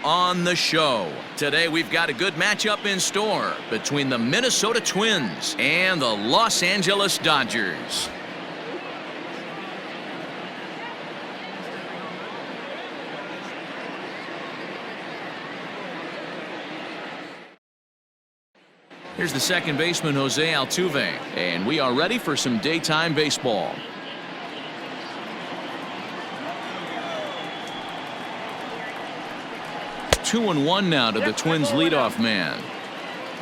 On the show today, we've got a good matchup in store between the Minnesota Twins and the Los Angeles Dodgers. Here's the second baseman, Jose Altuve, and we are ready for some daytime baseball. Two and one now to the Twins leadoff man.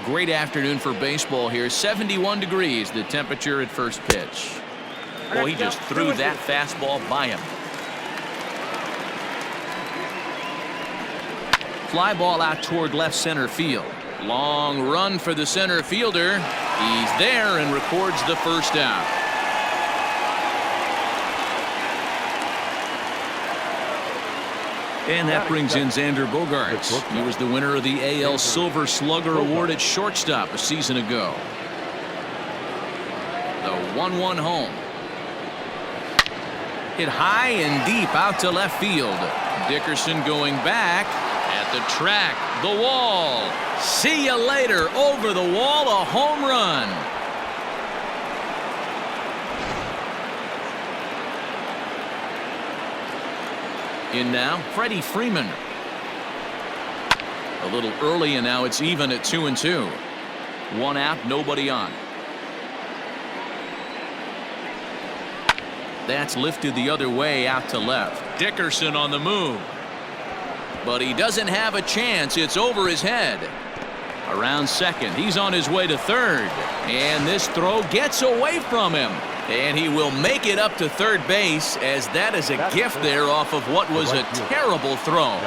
Great afternoon for baseball here. 71 degrees the temperature at first pitch. Well, he just threw that fastball by him. Fly ball out toward left center field. Long run for the center fielder. He's there and records the first out. And that brings in Xander Bogaerts. He was the winner of the AL Silver Slugger Award at shortstop a season ago. The 1-1 home. Hit high and deep out to left field. Dickerson going back at the track. The wall. See you later. Over the wall, a home run. In now, Freddie Freeman. A little early, and now it's even at 2-2. One out, nobody on. That's lifted the other way out to left. Dickerson on the move. But he doesn't have a chance. It's over his head. Around second. He's on his way to third. And this throw gets away from him. And he will make it up to third base, as that is a gift there off of what was a terrible throw.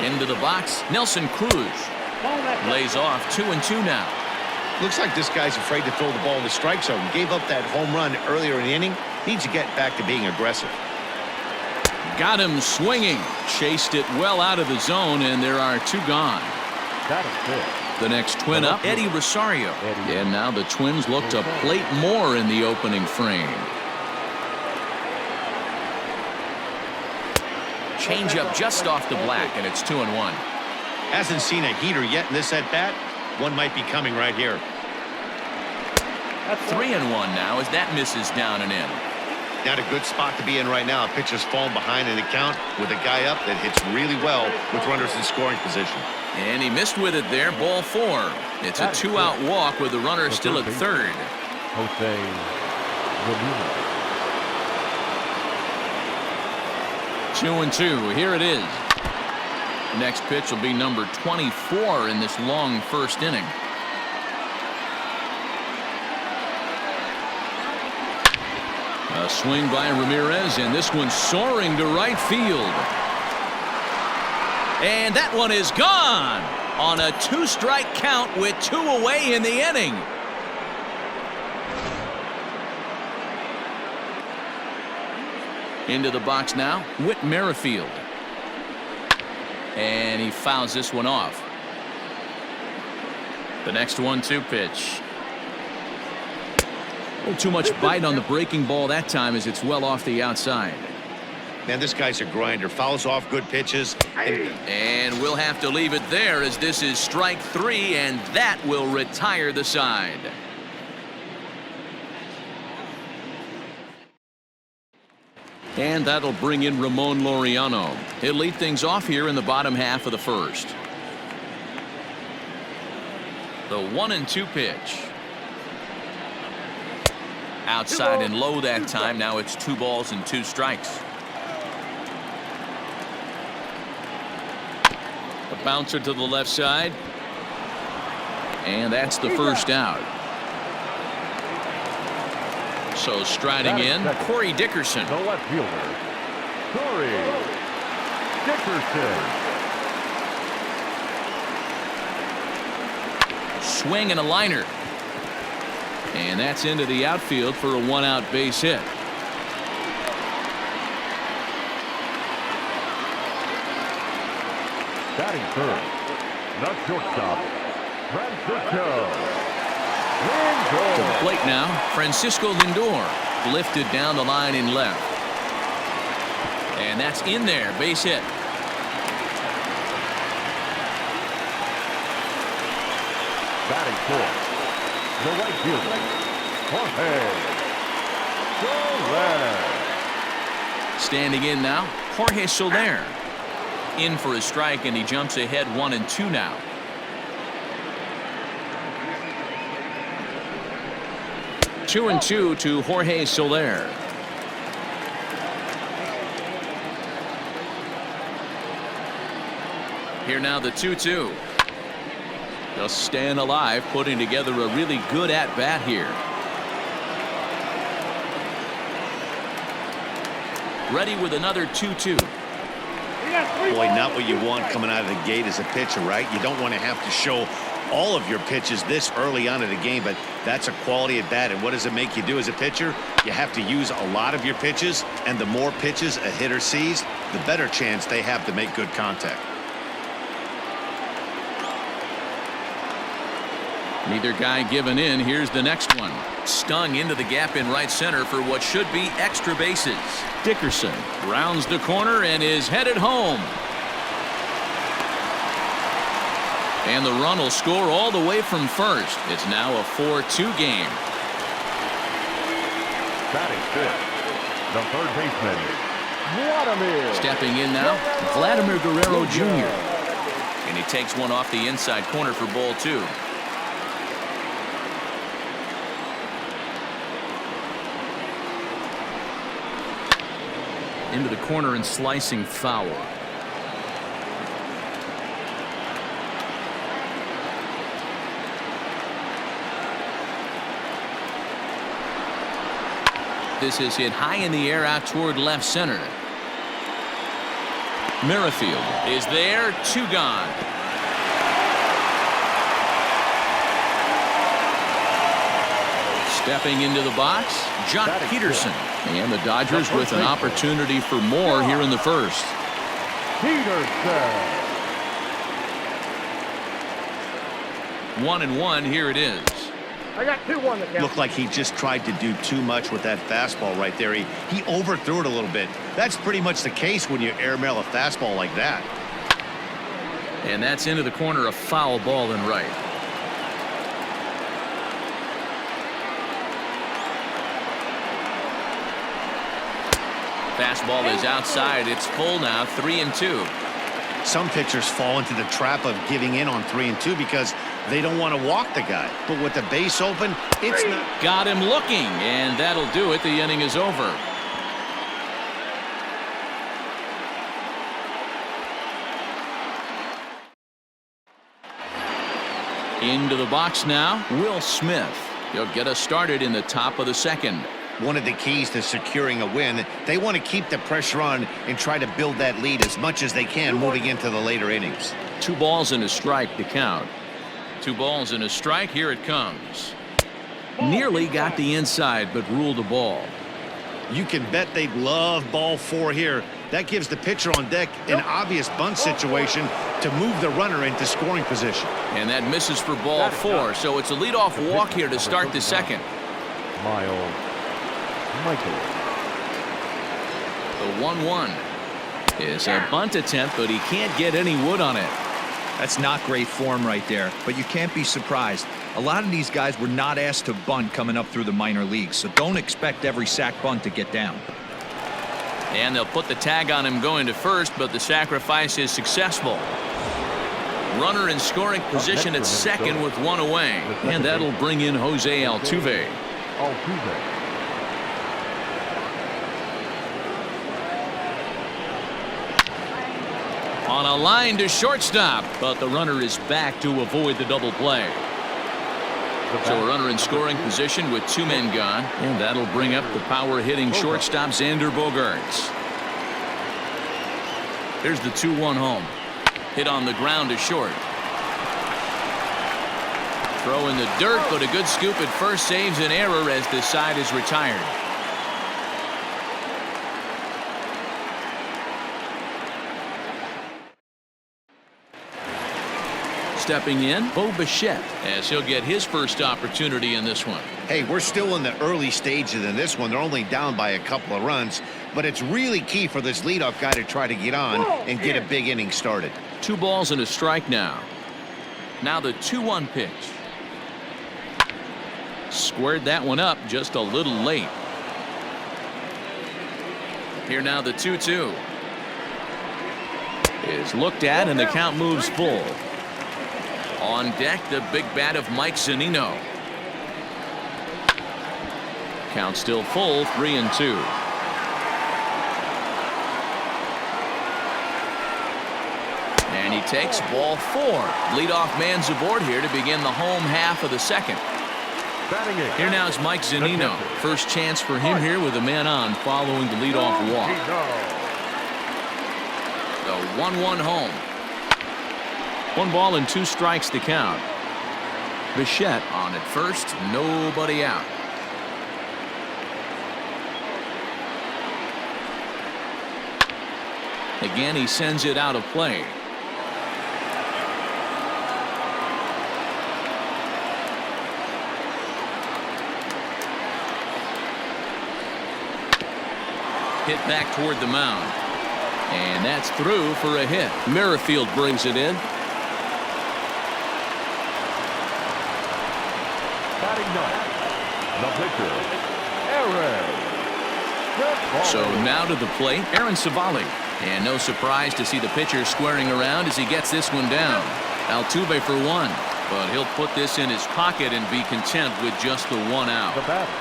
Into the box, Nelson Cruz lays off. 2-2 now. Looks like this guy's afraid to throw the ball in the strike zone. Gave up that home run earlier in the inning. Needs to get back to being aggressive. Got him swinging. Chased it well out of the zone, and there are two gone. That is good. The next twin up, Eddie Rosario. And now the Twins look to plate more in the opening frame. Change up just off the black, and it's 2-1. Hasn't seen a heater yet in this at-bat. One might be coming right here. 3-1 now as that misses down and in. Not a good spot to be in right now. Pitcher's falling behind in the count with a guy up that hits really well with runners in scoring position. And he missed with it there. Ball 4. It's a two-out walk with the runner still at third. Jose Vladda. 2-2. Here it is. Next pitch will be number 24 in this long first inning. A swing by Ramirez, and this one soaring to right field. And that one is gone on a 2-strike count with 2 away in the inning. Into the box now, Whit Merrifield. And he fouls this one off. The next 1-2 pitch. A little too much bite on the breaking ball that time, as it's well off the outside. Man, this guy's a grinder. Fouls off good pitches. And we'll have to leave it there, as this is strike 3, and that will retire the side. And that'll bring in Ramon Laureano. He'll lead things off here in the bottom half of the first. The 1-2 pitch. Outside and low that time. Now it's 2 balls and 2 strikes. A bouncer to the left side. And that's the first out. So striding in, Corey Dickerson. The left fielder, Corey Dickerson. Swing and a liner. And that's into the outfield for a 1-out base hit. Batting first, the shortstop, Francisco Lindor. To the plate now, Francisco Lindor, lifted down the line in left. And that's in there. Base hit. Batting fourth, the right fielder, Jorge Soler. Standing in now, Jorge Soler. In for a strike, and he jumps ahead 1-2 now. Two and two to Jorge Soler. Here now the 2-2. Just staying alive, putting together a really good at-bat here. Ready with another 2-2. Boy, not what you want coming out of the gate as a pitcher, right? You don't want to have to show all of your pitches this early on in the game, but that's a quality at bat. And what does it make you do as a pitcher? You have to use a lot of your pitches, and the more pitches a hitter sees, the better chance they have to make good contact. Neither guy giving in. Here's the next one. Stung into the gap in right center for what should be extra bases. Dickerson rounds the corner and is headed home. And the run will score all the way from first. It's now a 4-2 game. Batting fifth, the third baseman, Vladda. Stepping in now, Vladimir Guerrero Jr. And he takes one off the inside corner for ball 2. Into the corner and slicing foul. This is hit high in the air out toward left center. Merrifield is there, 2 gone. Stepping into the box, Jock Peterson. And the Dodgers with an opportunity for more here in the first. Peterson. 1-1, here it is. I got 2-1 to count. Looked like he just tried to do too much with that fastball right there. He overthrew it a little bit. That's pretty much the case when you airmail a fastball like that. And that's into the corner, a foul ball and right. Fastball is outside. It's full now, 3-2. Some pitchers fall into the trap of giving in on 3-2 because they don't want to walk the guy. But with the base open, it's not. Got him looking, and that'll do it. The inning is over. Into the box now, Will Smith. He'll get us started in the top of the second. One of the keys to securing a win, they want to keep the pressure on and try to build that lead as much as they can moving into the later innings. 2 balls and a strike to count. 2 balls and a strike. Here it comes. Nearly got the inside, but ruled a ball. You can bet they'd love ball 4 here. That gives the pitcher on deck an obvious bunt situation to move the runner into scoring position. And that misses for ball 4, so it's a leadoff walk here to start the second. Mikolas. The 1-1 is a bunt attempt, but he can't get any wood on it. That's not great form right there, but you can't be surprised. A lot of these guys were not asked to bunt coming up through the minor leagues, so don't expect every sack bunt to get down. And they'll put the tag on him going to first, but the sacrifice is successful. Runner in scoring position at second with 1 away, and that'll bring in Jose Altuve. On a line to shortstop, but the runner is back to avoid the double play. So a runner in scoring position with 2 men gone, and that'll bring up the power-hitting shortstop Xander Bogaerts. Here's the 2-1 home. Hit on the ground to short. Throw in the dirt, but a good scoop at first saves an error as the side is retired. Stepping in, Bo Bichette, as he'll get his first opportunity in this one. Hey, we're still in the early stages in this one. They're only down by a couple of runs. but it's really key for this leadoff guy to try to get on and get a big inning started. 2 balls and a strike now. Now the 2-1 pitch. Squared that one up just a little late. Here now the 2-2. Is looked at and the count moves full. On deck the big bat of Mike Zunino. Count still full, 3-2. And he takes ball 4. Leadoff man's aboard here to begin the home half of the second. Here now is Mike Zunino. First chance for him here with a man on following the leadoff walk. The 1-1 home. 1 ball and 2 strikes to count. Bichette on at first, nobody out. Again, he sends it out of play. Hit back toward the mound. And that's through for a hit. Merrifield brings it in. Batting ninth, the pitcher, Aaron. So now to the plate, Aaron Civale. And no surprise to see the pitcher squaring around as he gets this one down. Altuve for 1. But he'll put this in his pocket and be content with just the 1 out. The batter,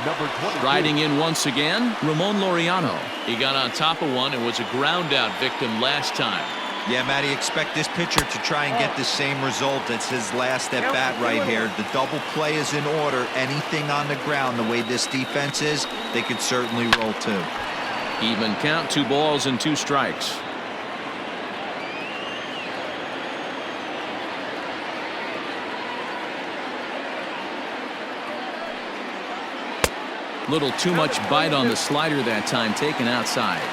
number 22. Riding in once again, Ramon Laureano. He got on top of one and was a ground out victim last time. Yeah, Matty, expect this pitcher to try and get the same result. It's his last at bat right here. The double play is in order. Anything on the ground, the way this defense is, they could certainly roll too. Even count, 2 balls and 2 strikes. Little too much bite on the slider that time, taken outside.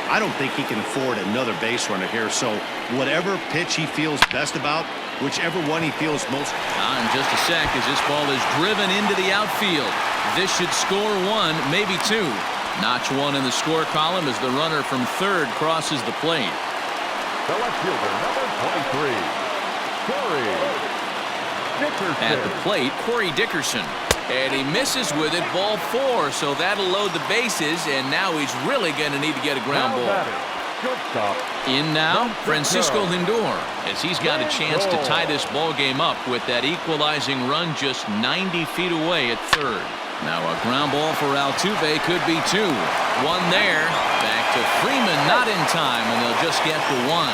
I don't think he can afford another base runner here, so whatever pitch he feels best about, whichever one he feels most. In just a sec as this ball is driven into the outfield. This should score 1, maybe 2. Notch 1 in the score column as the runner from third crosses the plate. The left fielder, number 23, Corey Dickerson. At the plate, Corey Dickerson. And he misses with it, ball 4, so that'll load the bases, and now he's really going to need to get a ground ball. In now, Francisco Lindor, as he's got a chance to tie this ball game up with that equalizing run just 90 feet away at third. Now a ground ball for Altuve could be 2. 1 there. Back to Freeman, not in time, and they'll just get the 1.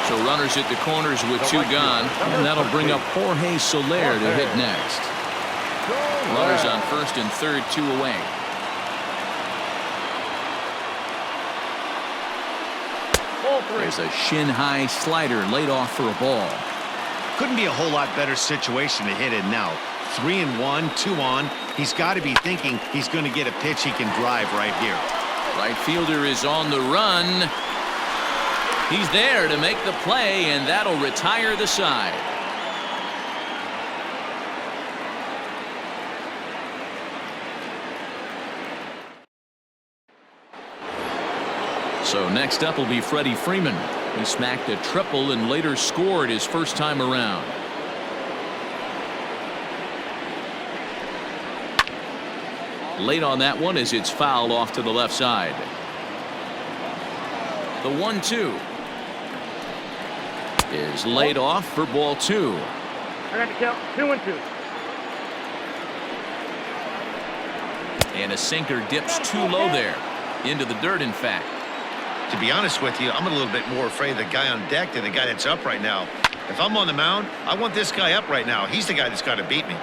So runners at the corners with 2 gone, and that'll bring up Jorge Soler to hit next. Runners on first and third, 2 away. There's a shin-high slider laid off for a ball. Couldn't be a whole lot better situation to hit in now. 3-1, 2 on. He's got to be thinking he's going to get a pitch he can drive right here. Right fielder is on the run. He's there to make the play, and that'll retire the side. So next up will be Freddie Freeman. He smacked a triple and later scored his first time around. Late on that one as it's fouled off to the left side. The 1-2 is laid off for ball 2. I got to count 2-2. And a sinker dips too low there. Into the dirt, in fact. To be honest with you, I'm a little bit more afraid of the guy on deck than the guy that's up right now. If I'm on the mound, I want this guy up right now. He's the guy that's got to beat me.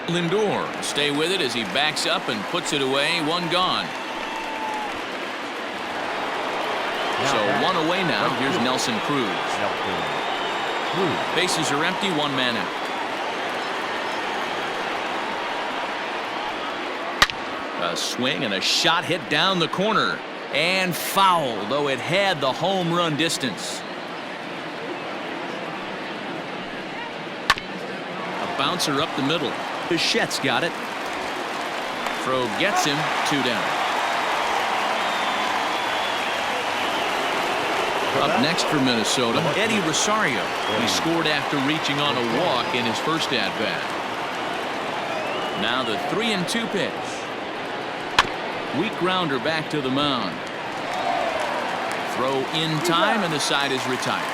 Lindor stay with it as he backs up and puts it away. 1 gone. So 1 away now. Here's Nelson Cruz. Bases are empty, 1 man out. A swing and a shot hit down the corner. And foul, though it had the home run distance. A bouncer up the middle. Bichette's got it. Throw gets him 2 down. Up next for Minnesota, Eddie Rosario. He scored after reaching on a walk in his first at-bat. Now the 3-2 pitch. Weak grounder back to the mound. Throw in time, and the side is retired.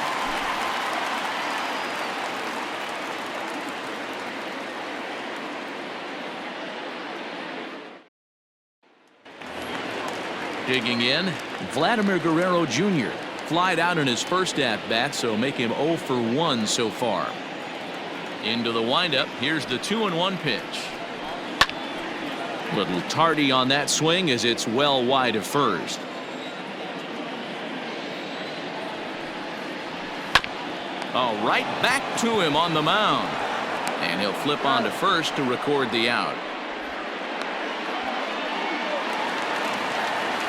Digging in, Vladimir Guerrero Jr. Flied out in his first at-bat, so make him 0 for 1 so far. Into the windup. Here's the 2-1 pitch. Little tardy on that swing as it's well wide of first. All right, back to him on the mound. And he'll flip on to first to record the out.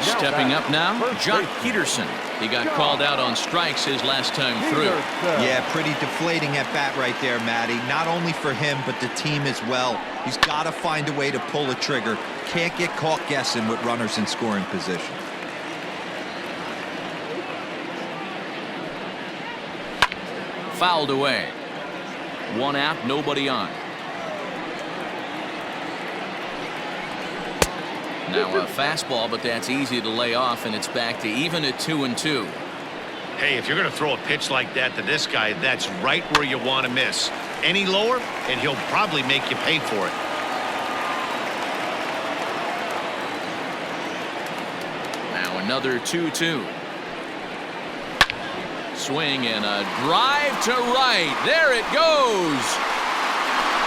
Stepping up now, John Peterson. He got called out on strikes his last time through. Yeah, pretty deflating at bat right there, Matty. Not only for him, but the team as well. He's got to find a way to pull a trigger. Can't get caught guessing with runners in scoring position. Fouled away. 1 out, nobody on. Now a fastball, but that's easy to lay off, and it's back to even at 2-2. Hey, if you're going to throw a pitch like that to this guy, that's right where you want to miss. Any lower, and he'll probably make you pay for it. Now another 2-2. Swing and a drive to right. There it goes.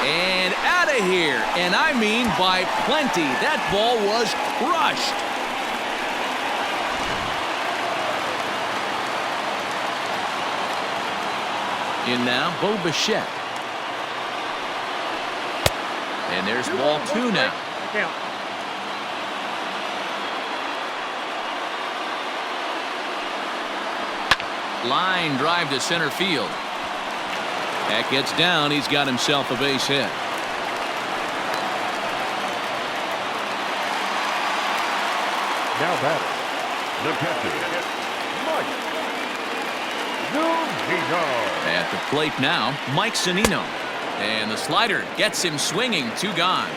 And out of here. And I mean by plenty. That ball was crushed. In now, Bo Bichette. And there's ball 2 now. Line drive to center field. That gets down. He's got himself a base hit. Now batting, the catcher, Mike Zunino. At the plate now, Mike Zunino. And the slider gets him swinging. 2 gone.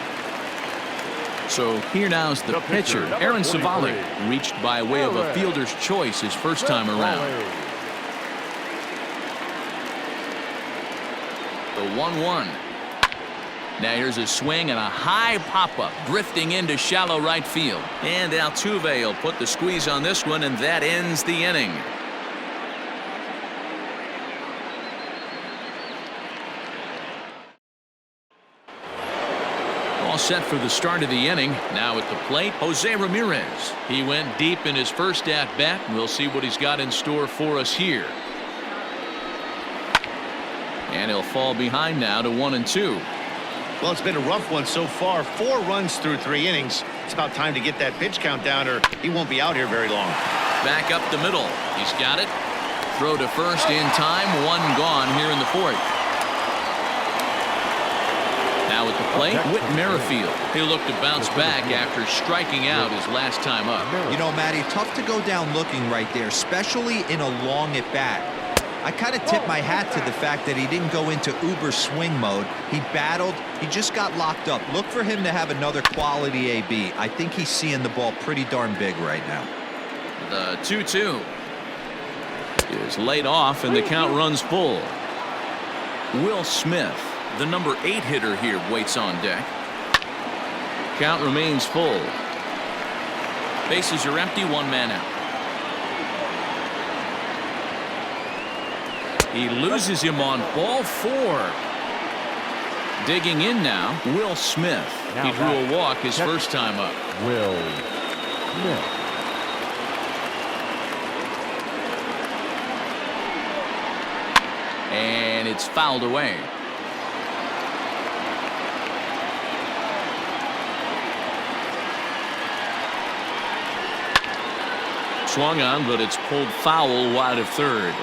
So here now's the pitcher, Aaron Civale, reached by way of a fielder's choice his first time around. The 1-1. Now here's a swing and a high pop-up drifting into shallow right field. And Altuve will put the squeeze on this one, and that ends the inning. All set for the start of the inning. Now at the plate, Jose Ramirez. He went deep in his first at-bat, and we'll see what he's got in store for us here. And he'll fall behind now to 1-2. Well, it's been a rough one so far. 4 runs through 3 innings. It's about time to get that pitch count down, or he won't be out here very long. Back up the middle. He's got it. Throw to first in time. 1 gone here in the 4th. Now at the plate, Whit Merrifield. He'll look to bounce back after striking out his last time up. You know, Matty, tough to go down looking right there, especially in a long at-bat. I kind of tip my hat to the fact that he didn't go into uber swing mode. He battled. He just got locked up. Look for him to have another quality AB. I think he's seeing the ball pretty darn big right now. The 2-2 is laid off, and the count runs full. Will Smith, the number 8 hitter here, waits on deck. Count remains full. Bases are empty. 1 man out. He loses him on ball 4. Digging in now, Will Smith. He drew a walk his first time up. Will Smith. And it's fouled away. Swung on, but it's pulled foul wide of third.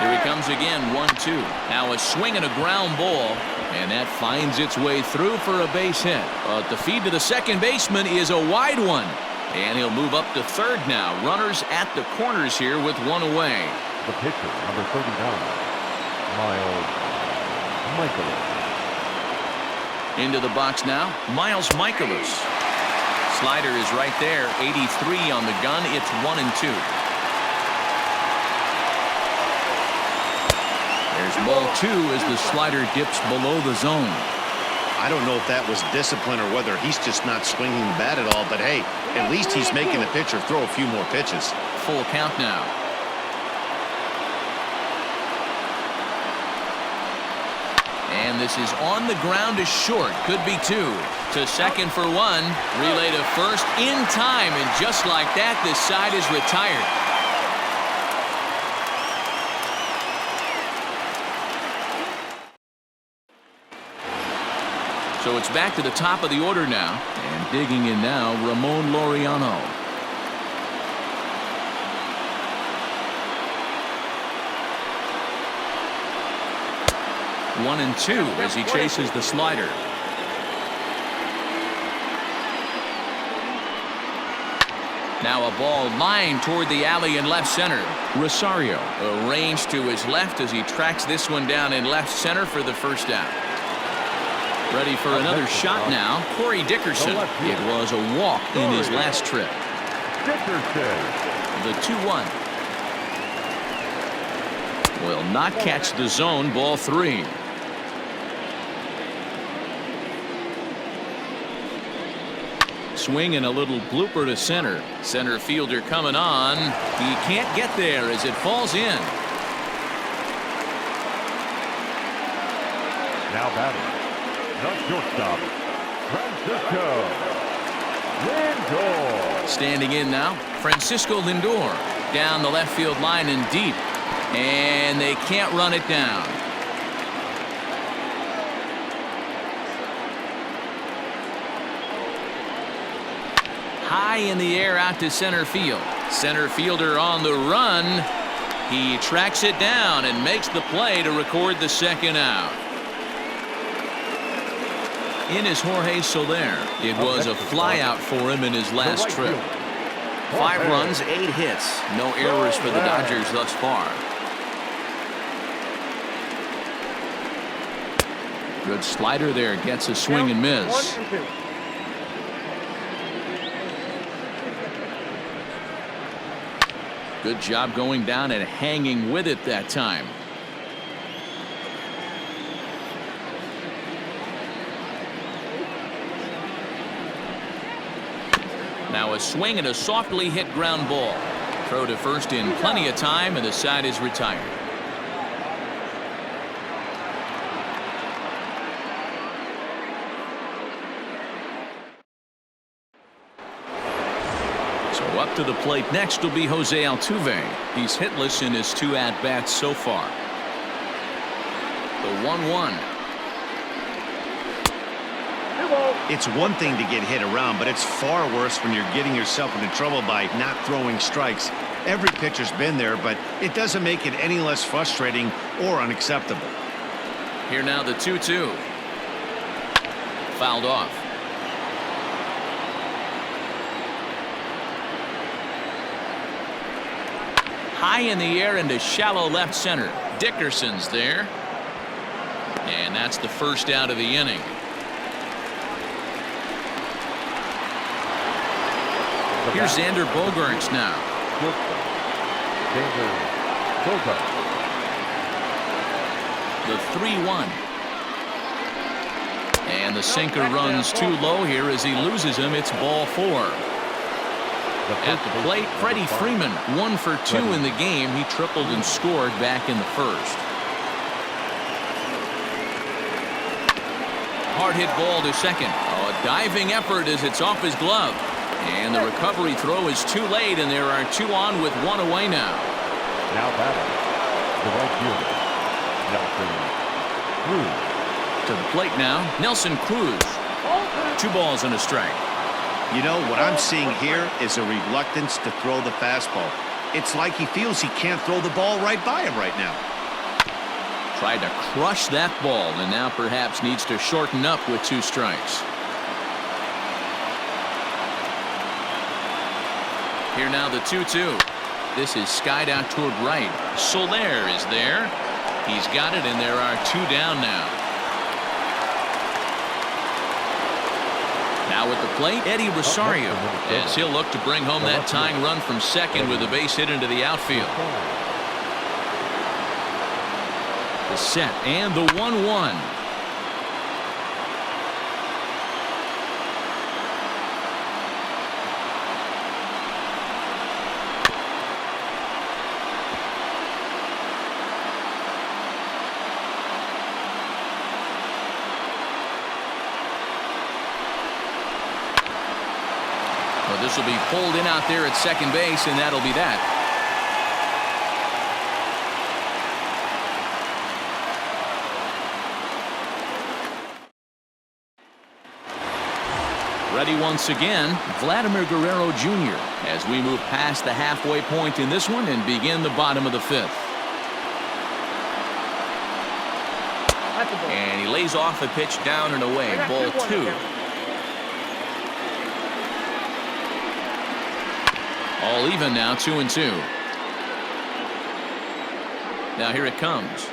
Here he comes again, 1-2. Now a swing and a ground ball, and that finds its way through for a base hit. But the feed to the second baseman is a wide one, and he'll move up to third now. Runners at the corners here with one away. The pitcher, number 39, Mikolas. Into the box now, Mikolas. Slider is right there, 83 on the gun. It's 1-2. There's ball 2 as the slider dips below the zone. I don't know if that was discipline or whether he's just not swinging the bat at all, but hey, at least he's making the pitcher throw a few more pitches. Full count now. And this is on the ground to short. Could be 2. To second for 1. Relay to first in time. And just like that, this side is retired. So it's back to the top of the order now. And digging in now, Ramon Laureano. One and 2 as he chases the slider. Now a ball lined toward the alley in left center. Rosario arranged to his left as he tracks this one down in left center for the first out. Ready for another shot now. Corey Dickerson. It was a walk in his last trip. The 2-1. Will not catch the zone. Ball 3. Swing and a little blooper to center. Center fielder coming on. He can't get there as it falls in. Now batting, the shortstop, Francisco Lindor. Standing in now, Francisco Lindor. Down the left field line and deep. And they can't run it down. High in the air out to center field. Center fielder on the run. He tracks it down and makes the play to record the second out. In is Jorge Soler. It was a flyout for him in his last trip. 5 runs, 8 hits. No errors for the Dodgers thus far. Good slider there. Gets a swing and miss. Good job going down and hanging with it that time. Now a swing and a softly hit ground ball. Throw to first in plenty of time, and the side is retired. Up to the plate next will be Jose Altuve. He's hitless in his 2 at-bats so far. The 1-1. It's one thing to get hit around, but it's far worse when you're getting yourself into trouble by not throwing strikes. Every pitcher's been there, but it doesn't make it any less frustrating or unacceptable. Here now the 2-2. Fouled off. High in the air into shallow left center. Dickerson's there. And that's the first out of the inning. Here's Xander Bogaerts now. The 3-1. And the sinker runs too low here as he loses him. It's ball 4. At the plate, Freddie Freeman, 1 for 2 in the game. He tripled and scored back in the first. Hard hit ball to second. Oh, a diving effort as it's off his glove. And the recovery throw is too late, and there are 2 on with 1 away now. Now batting, the right fielder, Nelson Cruz. To the plate now, Nelson Cruz. 2 balls and a strike. You know, what I'm seeing here is a reluctance to throw the fastball. It's like he feels he can't throw the ball right by him right now. Tried to crush that ball and now perhaps needs to shorten up with 2 strikes. Here now the 2-2. This is skied out toward right. Soler is there. He's got it, and there are 2 down now. Now at the plate, Eddie Rosario, as he'll look to bring home that tying run from second with a base hit into the outfield. The set and the 1-1. Well, this will be pulled in out there at second base, and that'll be that. Ready once again, Vladimir Guerrero Jr. as we move past the halfway point in this one and begin the bottom of the 5th. And he lays off a pitch down and away. Ball 2. All even now, 2-2. Now here it comes.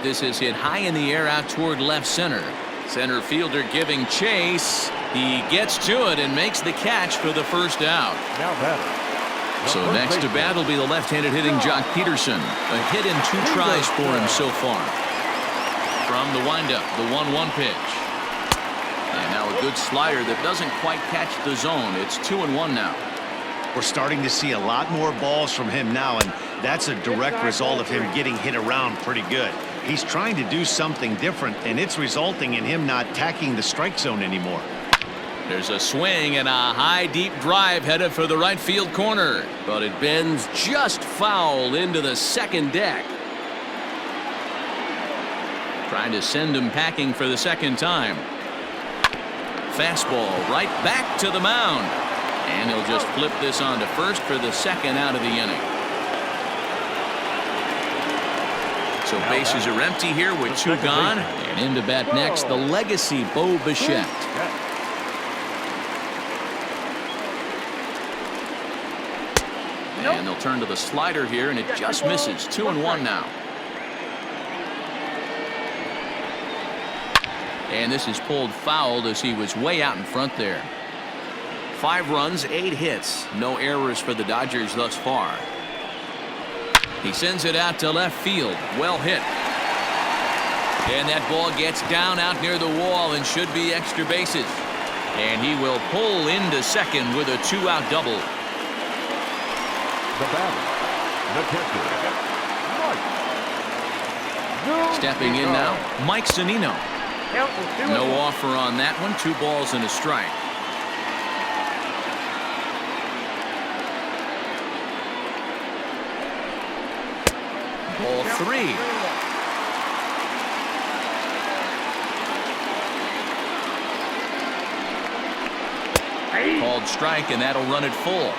This is hit high in the air out toward left center. Center fielder giving chase. He gets to it and makes the catch for the first out. Now batter. So next to bat will be the left-handed hitting Jock Peterson. A hit in 2 tries for him so far. From the windup, the 1-1 pitch. And now a good slider that doesn't quite catch the zone. It's 2-1 now. We're starting to see a lot more balls from him now, and that's a direct result of him getting hit around pretty good. He's trying to do something different, and it's resulting in him not tacking the strike zone anymore. There's a swing and a high deep drive headed for the right field corner, but it bends just foul into the second deck. Trying to send him packing for the second time. Fastball right back to the mound, and he'll just flip this on to first for the second out of the inning. So bases are empty here with 2 gone. And in to bat next, the legacy Bo Bichette. And they'll turn to the slider here, and it just misses. 2-1 now. And this is pulled fouled as he was way out in front there. 5 runs, 8 hits. No errors for the Dodgers thus far. He sends it out to left field. Well hit. And that ball gets down out near the wall and should be extra bases. And he will pull into second with a 2-out double. The batter, the catcher, Mike. Stepping in now, Mike Zunino. No offer on that one. 2 balls and a strike. Ball 3. Called strike, and that'll run it full.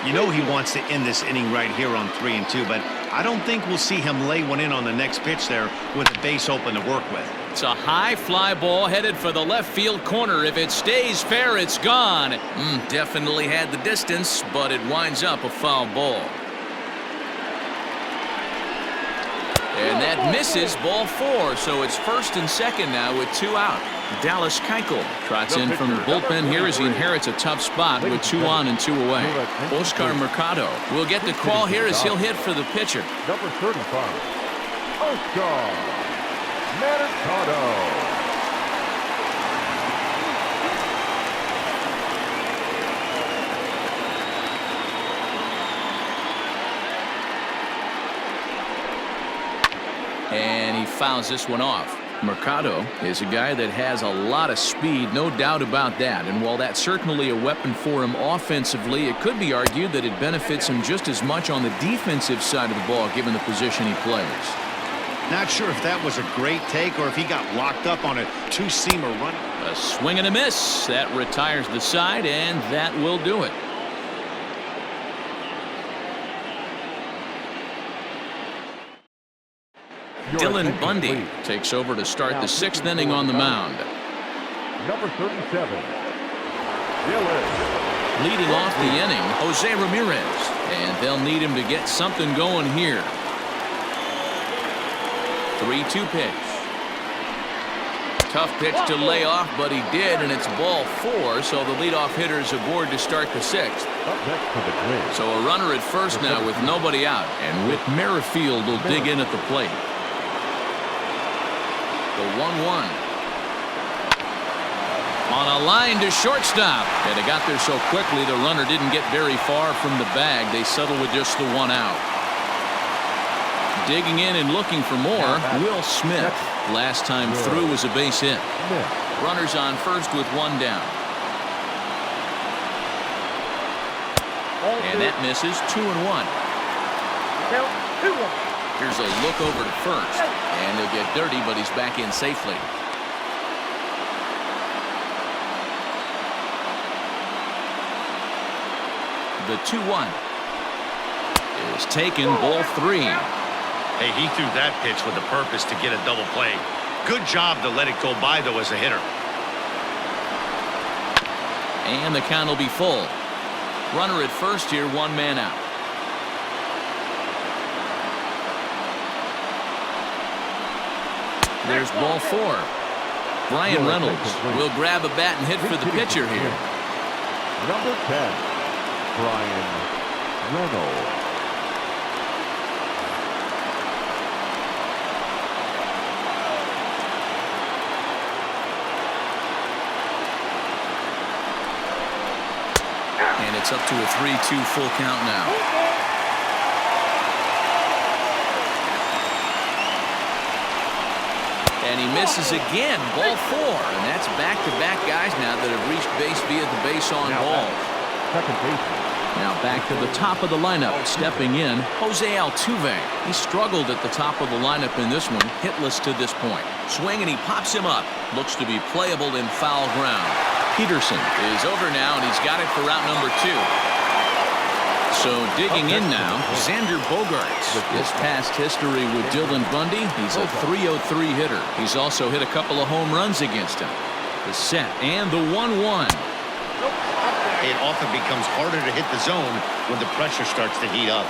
You know he wants to end this inning right here on 3-2, but I don't think we'll see him lay one in on the next pitch there with a base open to work with. It's a high fly ball headed for the left field corner. If it stays fair, it's gone. Definitely had the distance, but it winds up a foul ball. And that misses. Ball 4, so it's first and second now with 2 out. Dallas Keuchel trots in from the bullpen here as he inherits a tough spot with 2 on and 2 away. Oscar Mercado will get the call here as he'll hit for the pitcher. Number 35, Oscar Mercado. And he fouls this one off. Mercado is a guy that has a lot of speed, no doubt about that. And while that's certainly a weapon for him offensively, it could be argued that it benefits him just as much on the defensive side of the ball, given the position he plays. Not sure if that was a great take or if he got locked up on a 2-seamer run. A swing and a miss. That retires the side, and that will do it. Your Dylan attention, Bundy please. takes over to start Now the sixth pitching inning for on the the mound. Number 37, Dylan. Leading off the inning, Jose Ramirez. And they'll need him to get something going here. 3-2 pitch. Tough pitch to lay off, but he did, and it's ball 4, so the leadoff hitter is aboard to start the sixth. Up next for the Twins. So a runner at first now with nobody out, and Whit Merrifield will dig in at the plate. The 1-1. On a line to shortstop, and it got there so quickly the runner didn't get very far from the bag. They settled with just the 1 out. Digging in and looking for more, Will Smith. Last time through was a base hit. Runners on first with 1 down. And that misses. 2-1. Count 2-1. Here's a look over to first, and he'll get dirty, but he's back in safely. The 2-1 is taken. Ball 3. Hey, he threw that pitch with a purpose to get a double play. Good job to let it go by, though, as a hitter. And the count will be full. Runner at first here, 1 man out. There's ball 4. Brian Reynolds will grab a bat and hit for the pitcher here. Number 10, Brian Reynolds. And it's up to a 3-2 full count now. And he misses again. Ball 4. And that's back-to-back guys now that have reached base via the base on ball. Second baseman. Now back to the top of the lineup. Stepping in, Jose Altuve. He struggled at the top of the lineup in this one. Hitless to this point. Swing and he pops him up. Looks to be playable in foul ground. Peterson is over now, and he's got it for route number 2. So digging in now, Xander Bogaerts. His past history with Dylan Bundy, he's a .303 hitter. He's also hit a couple of home runs against him. The set and the 1-1. It often becomes harder to hit the zone when the pressure starts to heat up.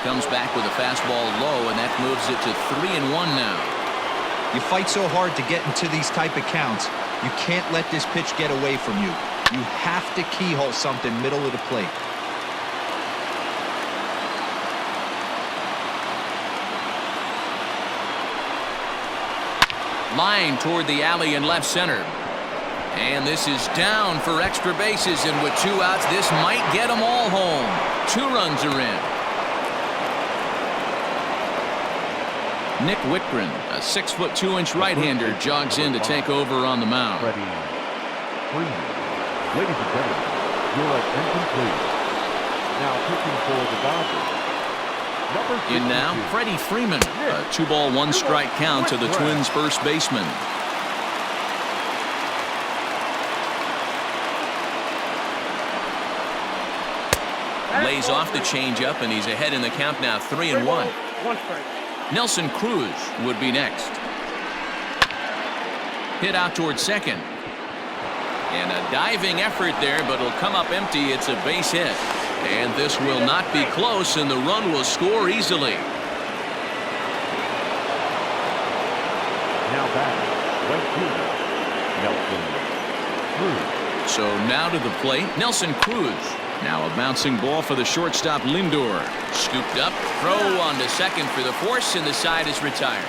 Comes back with a fastball low, and that moves it to 3-1 now. You fight so hard to get into these type of counts. You can't let this pitch get away from you. You have to keyhole something middle of the plate. Line toward the alley in left center. And this is down for extra bases, and with 2 outs, this might get them all home. 2 runs are in. Nick Whitgren, a 6'2" right-hander, jogs in to take over on the mound. Freddie Freeman. Ladies and gentlemen, your attention please. Now pitching for the Dodgers. Number In now, 62. Freddie Freeman. A 2-ball, 1-strike count to the Twins' first baseman. Lays off the changeup, and he's ahead in the count now, 3-1. 1 strike. Nelson Cruz would be next. Hit out towards second. And a diving effort there, but it'll come up empty. It's a base hit. And this will not be close, and the run will score easily. Now back, right fielder, Nelson Cruz. So now to the plate, Nelson Cruz. Now a bouncing ball for the shortstop, Lindor. Scooped up, throw on to second for the force, and the side is retired.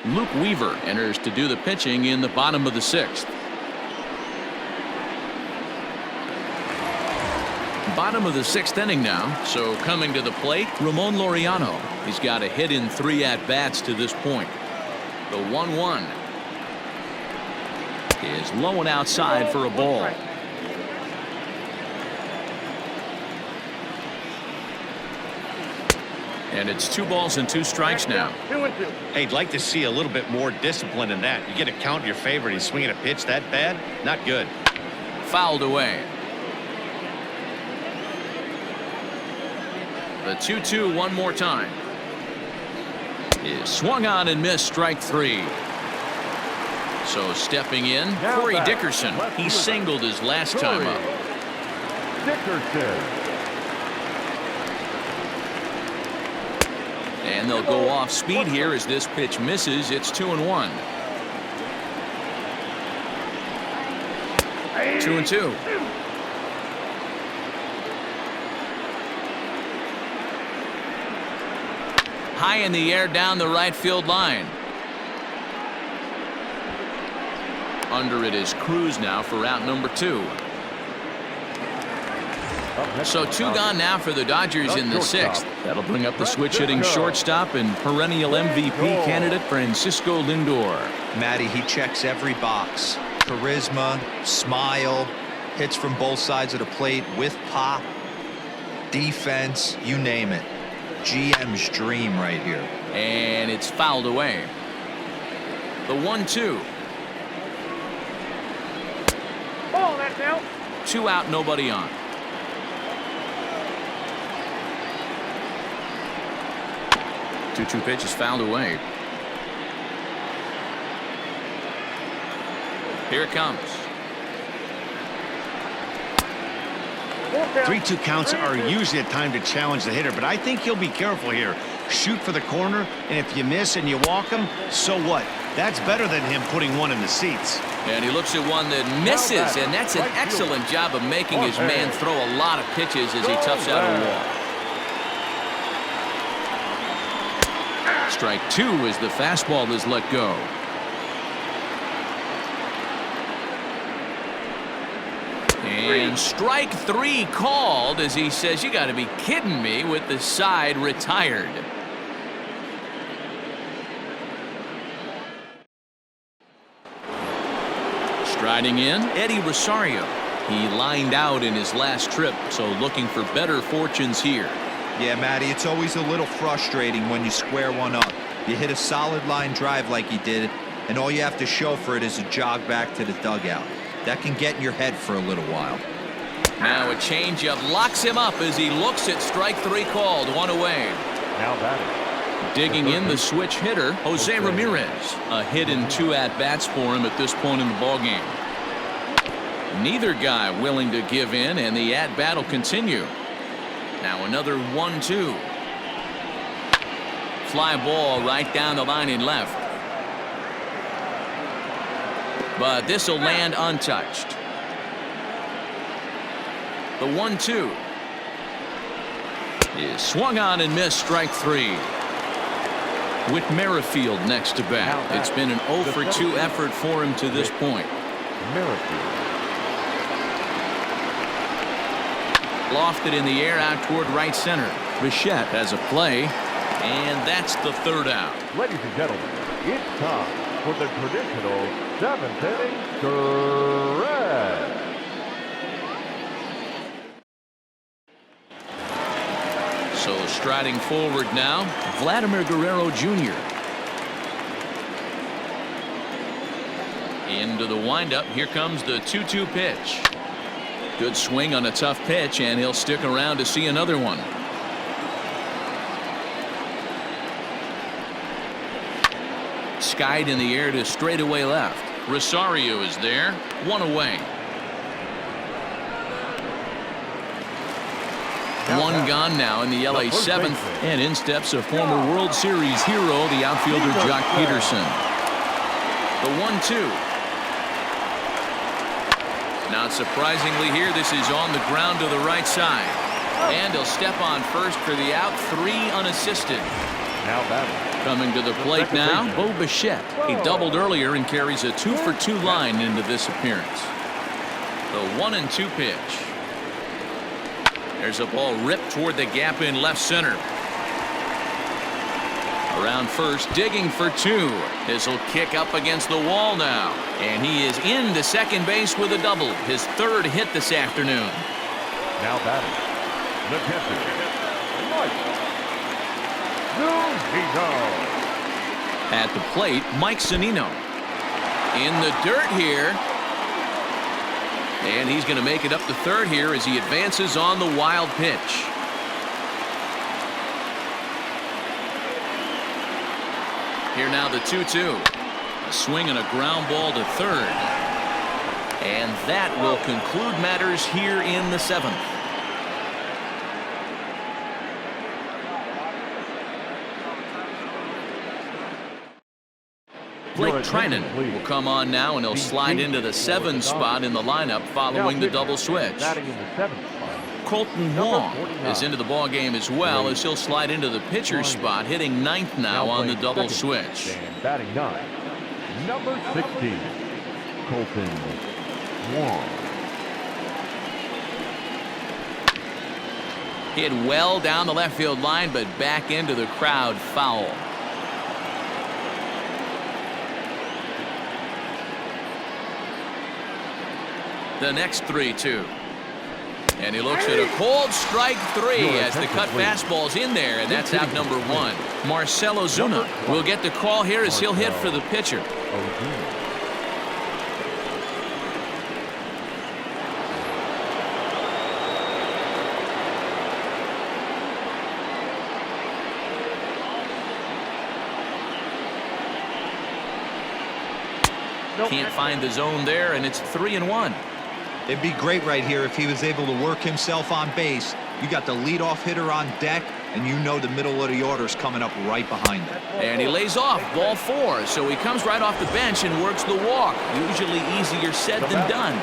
Luke Weaver enters to do the pitching in the bottom of the 6th. Bottom of the 6th inning now, so coming to the plate, Ramon Laureano. He's got a hit in 3 at-bats to this point. The 1-1 is low and outside for a ball. And it's 2 balls and 2 strikes now. 2-2. Hey, I'd like to see a little bit more discipline in that. You get a count in your favor and he's swinging a pitch that bad? Not good. Fouled away. The 2-2 one more time. Is swung on and missed, strike 3. So stepping in, Now Corey back. Dickerson. Left He fielder. singled his last time Corey up. Dickerson. And they'll go off speed here as this pitch misses. It's 2-1. 2-2. High in the air down the right field line. Under it is Cruz now for out number 2. So 2 gone now for the Dodgers in the 6th. That'll bring up the switch-hitting shortstop and perennial MVP candidate Francisco Lindor. Matty, he checks every box. Charisma, smile, hits from both sides of the plate with pop, defense, you name it. GM's dream right here. And it's fouled away. The 1-2. Ball, that's out. 2 out, nobody on. 2-2 pitch is fouled away. Here it comes. 3-2 counts are usually a time to challenge the hitter, but I think he'll be careful here. Shoot for the corner, and if you miss and you walk him, so what? That's better than him putting one in the seats. And he looks at one that misses, and that's an excellent job of making his man throw a lot of pitches as he toughs out a wall. Strike 2 as the fastball is let go. And strike 3 called as he says, you got to be kidding me, with the side retired. Striding in, Eddie Rosario. He lined out in his last trip, so looking for better fortunes here. Yeah, Matty, it's always a little frustrating when you square one up. You hit a solid line drive like he did, and all you have to show for it is a jog back to the dugout. That can get in your head for a little while. Now a changeup locks him up as he looks at strike 3 called, 1 away. Now batting. Digging in the switch hitter, Jose Ramirez. A hit and 2 at-bats for him at this point in the ballgame. Neither guy willing to give in, and the at-bat will continue. Now another 1-2. Fly ball right down the line in left. But this will land untouched. The 1-2 is swung on and missed, strike 3. With Merrifield next to bat. It's been an 0 for 2 effort for him to this point. Merrifield. Lofted in the air out toward right center. Bichette has a play, and that's the 3rd out. Ladies and gentlemen, it's time for the traditional 7th inning stretch. So striding forward now, Vladimir Guerrero Jr. Into the windup. Here comes the 2-2 pitch. Good swing on a tough pitch, and he'll stick around to see another one. Skied in the air to straightaway left. Rosario is there, 1 away. 1 gone now in the LA 7th, and in steps a former World Series hero, the outfielder Jock Peterson. The 1-2. Not surprisingly here, this is on the ground to the right side. And he'll step on first for the out, 3 unassisted. Now batting. Coming to the plate now, Bo Bichette. He doubled earlier and carries a 2 for 2 line into this appearance. The 1-2 pitch. There's a ball ripped toward the gap in left center. Around first, digging for 2. This will kick up against the wall now. And he is into second base with a double. His 3rd hit this afternoon. Now batting. The catcher, Mike. At the plate, Mike Zunino. In the dirt here. And he's going to make it up to third here as he advances on the wild pitch. Here now the 2-2. A swing and a ground ball to third. And that will conclude matters here in the 7th. Blake Trinan will come on now, and he'll slide into the 7 spot in the lineup following the double switch. Colton Wong is into the ball game as well, as he'll slide into the pitcher spot, hitting 9th now on the double switch. And batting 9, number 16, Colton Wong. Hit well down the left field line, but back into the crowd foul. The next 3-2. And he looks at a cold strike 3 as the cut fastball's in there, and that's out number 1. Marcell Ozuna will get the call here as he'll hit for the pitcher. Can't find the zone there, and it's 3-1. It'd be great right here if he was able to work himself on base. You got the leadoff hitter on deck, and you know the middle of the order's coming up right behind him. And he lays off, ball 4, so he comes right off the bench and works the walk. Usually easier said than done.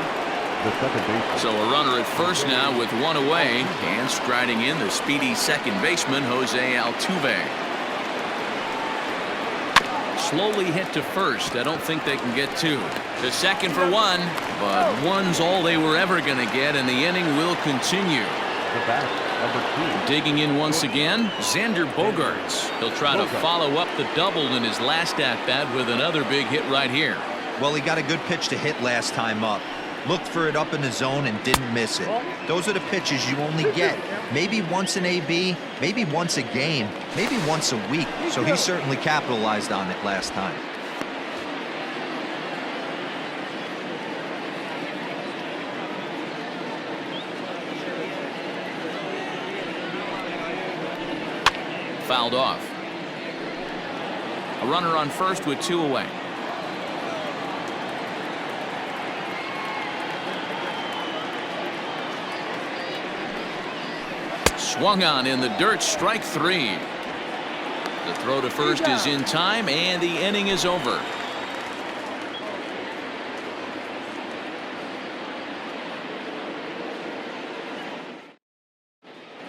So a runner at first now with 1 away, and striding in the speedy second baseman, Jose Altuve. Slowly hit to first. I don't think they can get 2. To second for 1, but 1's all they were ever going to get, and the inning will continue. Digging in once again, Xander Bogaerts. He'll try to follow up the double in his last at-bat with another big hit right here. Well, he got a good pitch to hit last time up. Looked for it up in the zone and didn't miss it. Those are the pitches you only get maybe once an AB, maybe once a game, maybe once a week. So he certainly capitalized on it last time. Fouled off. A runner on first with 2 away. Swung on in the dirt, strike 3. The throw to first is in time, and the inning is over.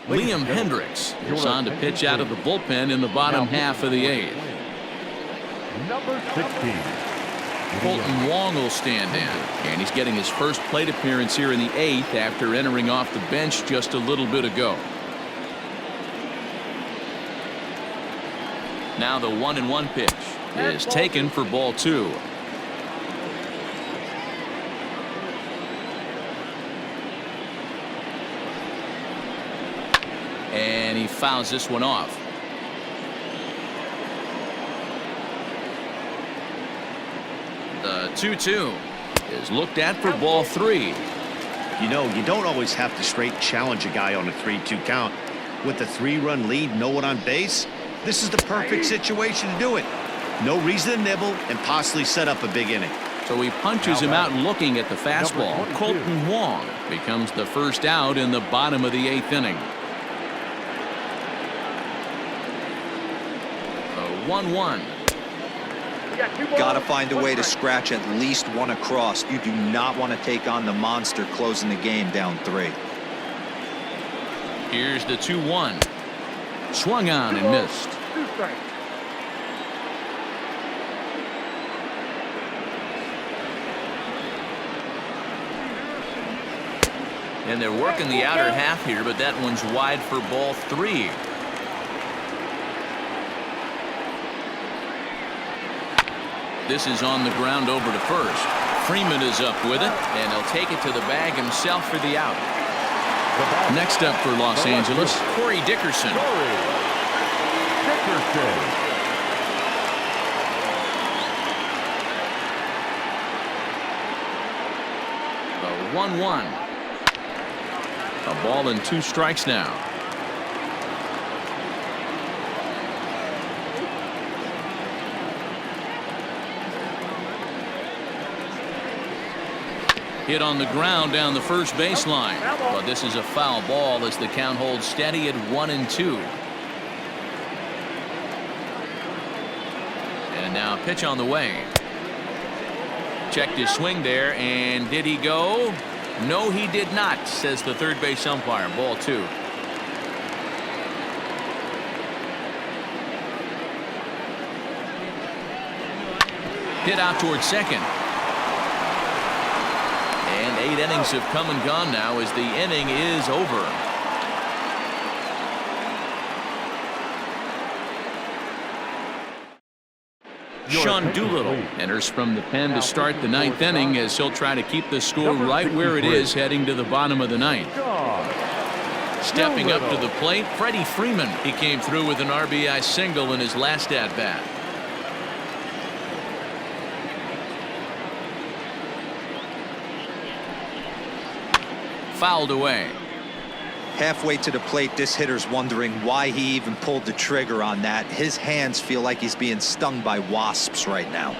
Liam Hendricks is on to pitch out of the bullpen in the bottom half of the 8th. Number 16. Colton Wong will stand in, and he's getting his first plate appearance here in the 8th after entering off the bench just a little bit ago. Now the 1-1 pitch is taken for ball 2. And he fouls this one off. The 2-2 is looked at for ball 3. You know, you don't always have to straight challenge a guy on a 3-2 count. With a 3-run lead, no one on base, this is the perfect situation to do it. No reason to nibble and possibly set up a big inning. So he punches him out looking at the fastball. Colton Wong becomes the first out in the bottom of the 8th inning. 1-1. Got to find a way to scratch at least 1 across. You do not want to take on the monster closing the game down 3. Here's the 2-1. Swung on and missed. And they're working the outer half here, but that one's wide for ball 3. This is on the ground over to first. Freeman is up with it, and he'll take it to the bag himself for the out. Next up for Los Angeles, Corey Dickerson. Ricochet. The 1-1. A ball and 2 strikes now. Hit on the ground down the first baseline, but this is a foul ball as the count holds steady at 1-2. And now a pitch on the way. Checked his swing there, and did he go? No, he did not, says the third base umpire. Ball 2. Hit out towards second. And 8 innings have come and gone now as the inning is over. Sean Doolittle enters from the pen to start the 9th inning as he'll try to keep the score right where it is heading to the bottom of the 9th. Stepping up to the plate, Freddie Freeman. He came through with an RBI single in his last at-bat. Fouled away. Halfway to the plate, this hitter's wondering why he even pulled the trigger on that. His hands feel like he's being stung by wasps right now.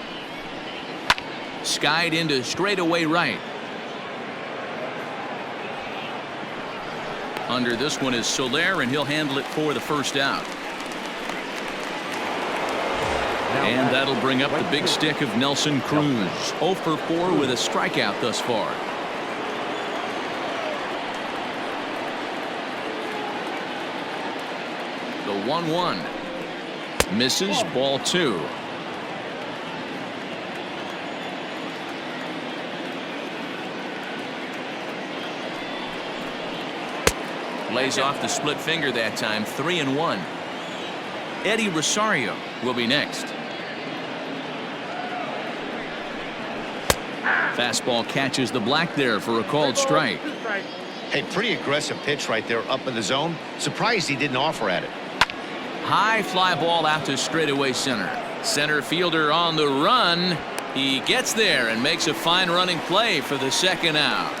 Skied into straightaway right. Under this one is Soler, and he'll handle it for the first out. And that'll bring up the big stick of Nelson Cruz. 0 for 4 with a strikeout thus far. The 1-1 misses. Ball 2. Lays off the split finger that time. 3-1. Eddie Rosario will be next. Fastball catches the black there for a called strike. Hey, pretty aggressive pitch right there up in the zone. Surprised he didn't offer at it. High fly ball out to straightaway center. Center fielder on the run. He gets there and makes a fine running play for the second out.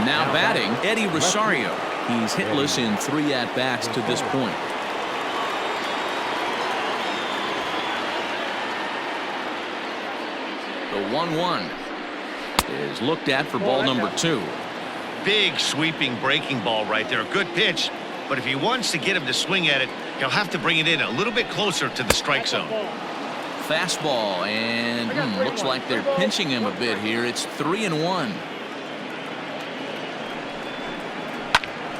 Now batting, Eddie Rosario. He's hitless in 3 at-bats to this point. The 1-1 is looked at for ball number 2. Big sweeping breaking ball right there. Good pitch, but if he wants to get him to swing at it, he'll have to bring it in a little bit closer to the strike zone. Fastball, and looks like they're pinching him a bit here. It's 3-1.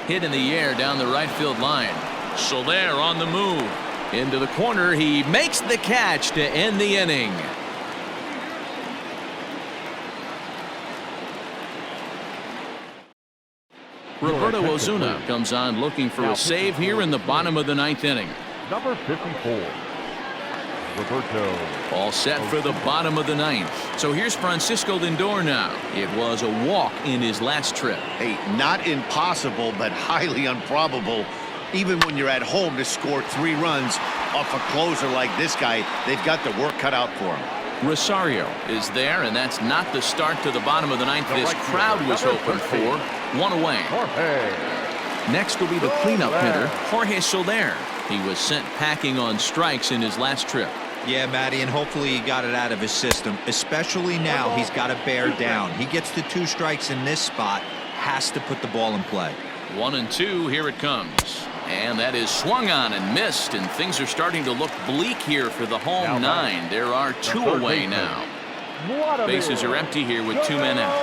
Hit in the air down the right field line. Soler on the move. Into the corner. He makes the catch to end the inning. Roberto Ozuna comes on looking for a save here in the bottom of the 9th inning. Number 54, Roberto. All set for the bottom of the 9th. So here's Francisco Lindor now. It was a walk in his last trip. Hey, not impossible, but highly improbable. Even when you're at home to score 3 runs off a closer like this guy, they've got the work cut out for him. Rosario is there, and that's not the start to the bottom of the 9th this crowd was hoping for. 1 away. Next will be the cleanup hitter, Jorge Soler. He was sent packing on strikes in his last trip. Yeah, Matty, and hopefully he got it out of his system. Especially now, he's got to bear down. He gets the 2 strikes in this spot, has to put the ball in play. 1-2, here it comes. And that is swung on and missed, and things are starting to look bleak here for the home 9. There are 2 away now. Bases are empty here with 2 men out.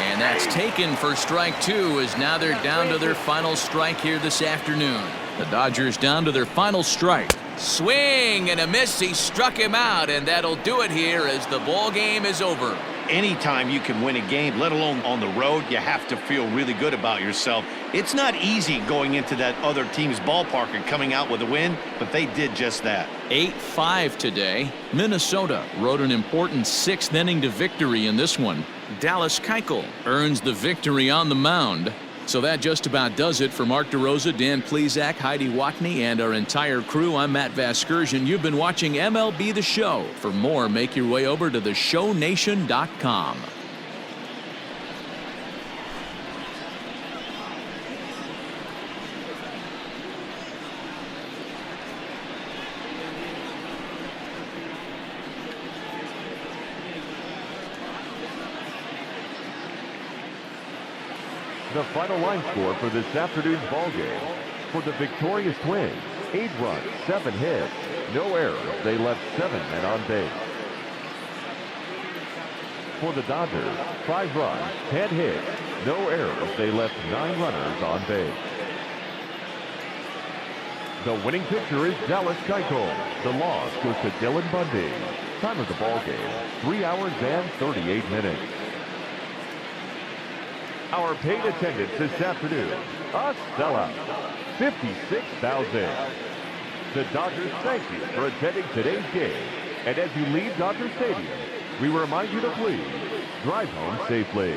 And that's taken for strike 2, as now they're down to their final strike here this afternoon. The Dodgers down to their final strike. Swing and a miss. He struck him out, and that'll do it here as the ball game is over. Anytime you can win a game, let alone on the road, you have to feel really good about yourself. It's not easy going into that other team's ballpark and coming out with a win, but they did just that. 8-5 today. Minnesota rode an important 6th inning to victory in this one. Dallas Keuchel earns the victory on the mound. So that just about does it for Mark DeRosa, Dan Plesac, Heidi Watney, and our entire crew. I'm Matt Vasgersian. You've been watching MLB The Show. For more, make your way over to theshownation.com. The final line score for this afternoon's ball game. For the victorious Twins, 8 runs, 7 hits, no errors. They left 7 men on base. For the Dodgers, 5 runs, 10 hits, no errors. They left 9 runners on base. The winning pitcher is Dallas Keuchel. The loss goes to Dylan Bundy. Time of the ball game, 3 hours and 38 minutes. Our paid attendance this afternoon, a sellout, 56,000. The Dodgers thank you for attending today's game. And as you leave Dodger Stadium, we remind you to please drive home safely.